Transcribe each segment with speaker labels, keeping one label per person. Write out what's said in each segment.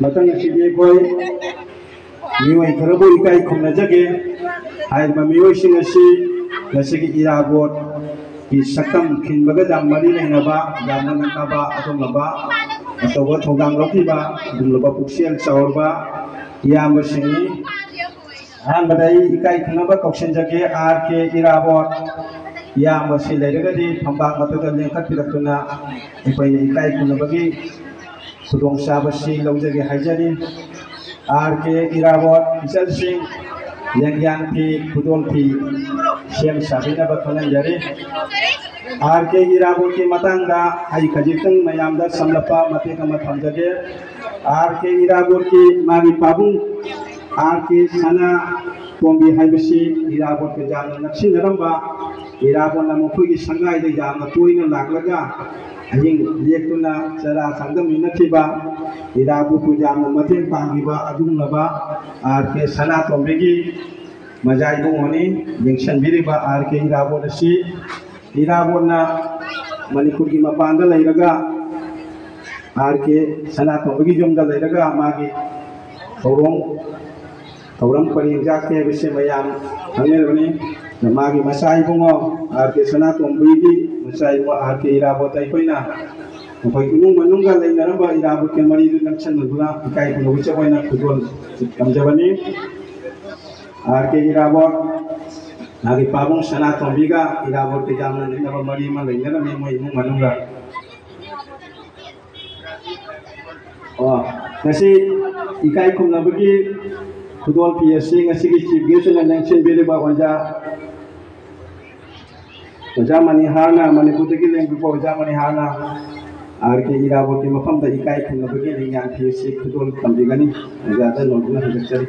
Speaker 1: मतंग सिगे कोई मियोई खरबो इकाई खुमनजगे हाय मियोई सिंगसी नसिगी इराबोट की सकम खिनबगा दाम मरी लेनबा दामना नकाबा अदुमबा अतोबा थोगाम लौखिबा दुमलबा पुक्सियल चावरबा याम सिंगी हान बदाई इकाई खुनबा कौशन जगे आर के इराबोट याम से लेरगदी फंबाक मतदा लेंखत पिरक्तुना इपै इकाई खुनबगी खुदों चाबसी लौजगे हाइजरी आर के इराबोट इचल सिंह लेंग्यान की खुदों की सेम साबिना बखनजरी आर के इराबोट की मतंगा हाई खजितंग मयामदा समलपा मते कम थमजगे आर के इराबोट की मागी पाबुं आर के सना तोंबी हाइबसी इराबोट के जाम नक्सिनरंबा इराबोट नमुखुगी संगाई दे जाम तोइना लागलगा अहिंग लेक्तुना चरा संगम इनथिबा इराबोट को जाम मतें पांगिबा अदुंगबा आर के सना तोंबीगी मजाइबुं होनी जंक्शन बिरिबा आर के इराबोट सी इराबोटना मणिपुर की मपानदा लैरगा आर के सना तोंबीगी जुमदा लैरगा मागी थौरम परिंजा के विषय मयाम हंगेरबनी मागी मसाइबुंगो आर के सना तोंबीगी मसाइबुंगो आर के इराबोट अइखोइना अखोइ इमुंग मनुंगा लैनरबा इराबोट के मरिदु नक्सनदुना इकाई खुनबि चबोइना खुदोल कमजबनी आर के इराबोट नागी पाबुंग सना तोंबीगा इराबोट के जामना नबा मरि मा लैनरबि मोइ इमुंग मनुंगा ngasi ikai khumnabagi khudol PSC ngasi ki chief guest na nangchen biriba oja mani harna manipur ki leng ko oja mani harna ar ke irabot ki mafam da ikai khumnabagi lingyan PSC khudol kambigani oja da noduna hajachari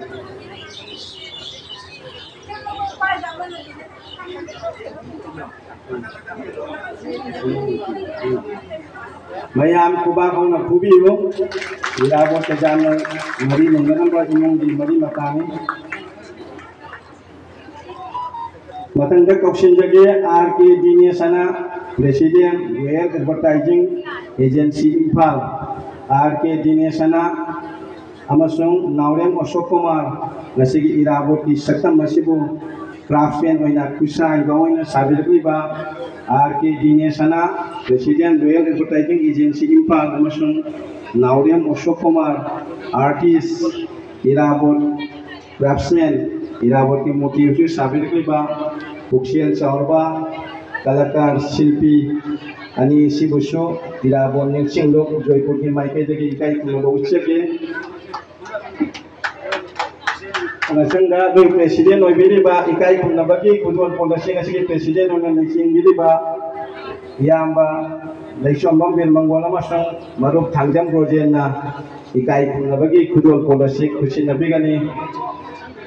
Speaker 1: mayam kuba kong nakubiyo irabot ke jaman mari nangganamba imong di mari matani matangga kausin jage RK Dinesana President Royal Advertising Agency Imphal RK Dinesana amasung Naurem Ashok Kumar nasigi irabot ki saktam masibu craftsman oina kusai baoina sabirbiba RK Dinesana President Royal Advertising Agency Imphal amasung Naurem Ashok Kumar artist irabot craftsman irabot ki motif sabirbiba puksial chaurba kalakar shilpi ani sibusho irabot ningchinglok Joypur ki maike degi ikai kulo ucheke Nasangga doi presiden oibiriba ikai kunabagi kudon policy ngasigi presiden ona nangching biriba yamba leishom bambel mangola masang marup thangjam projena ikai kunabagi kudon policy khusinabigani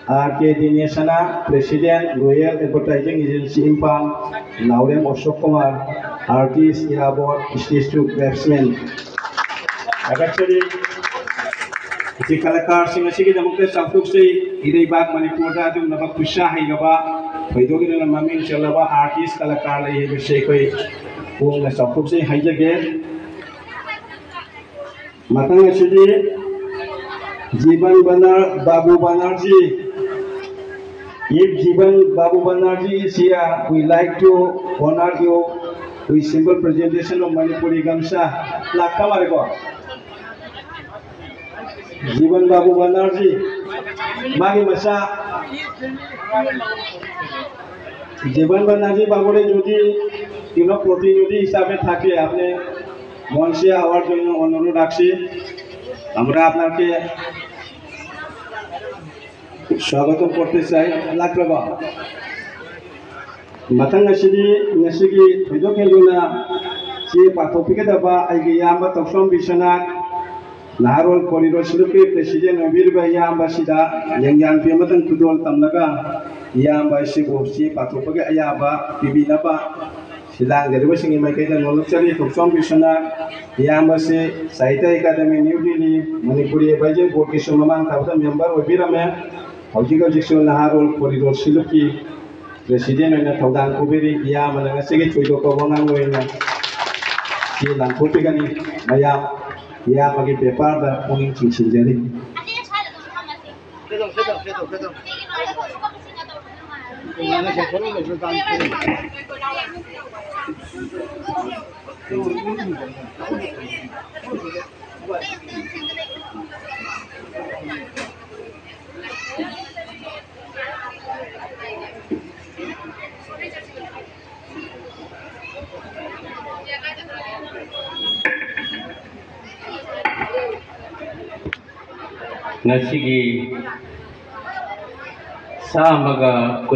Speaker 1: RK Dinesana President Royal Advertising Agency Imphal Naurem Ashok Kumar artist irabot stage to craftsman agachari Iti kalakar sing asigi damukte samtuk sei idei bag Manipur da dum naba kusha haigaba paidogi na maming chalaba artist kalakar lai he sei koi pung na samtuk sei haijage matang asigi Jiban Babu Banerjee if Jiban Babu Banerjee is here we like to honor you with simple presentation of Manipuri Gamsa lakkamarego Jiban Babu Banerjee magi masa Jiban Banerjee babure jodi kino প্রতিনিধি হিসাবে থাকে আপনি মঞ্চে hour জন্য অনুরোধ রাখছি আমরা আপনাকে স্বাগত করতে চাই লাকরাবা matang asidi ngasigi thidokheluna si pathopike daba aigi yamba toksom bisana Naharol Corridor Silupi President Obirba Yamba Sida Yangyan Piamatan Kudol Tamnaga Yamba Sibu Si Patupaga Ayaba Pibinapa Silang Deriving Makeda Nolochari Toksom Bishana Yamba Se Saita Academy New Delhi Manipuri Bajan Bokishumaman Tauta member Obirame Hojigo Jixu Naharol Corridor Silupi President and Taudan Kubiri Yama Sigi Chudo Kovangan Si Lampupigani Mayam ꯏꯌꯥꯝꯕꯒꯤ ꯄꯦꯄꯔꯗ ꯄꯨꯛꯅꯤꯡ ꯆꯤꯡꯁꯤꯟꯖꯔꯤ꯫
Speaker 2: ngasigi 100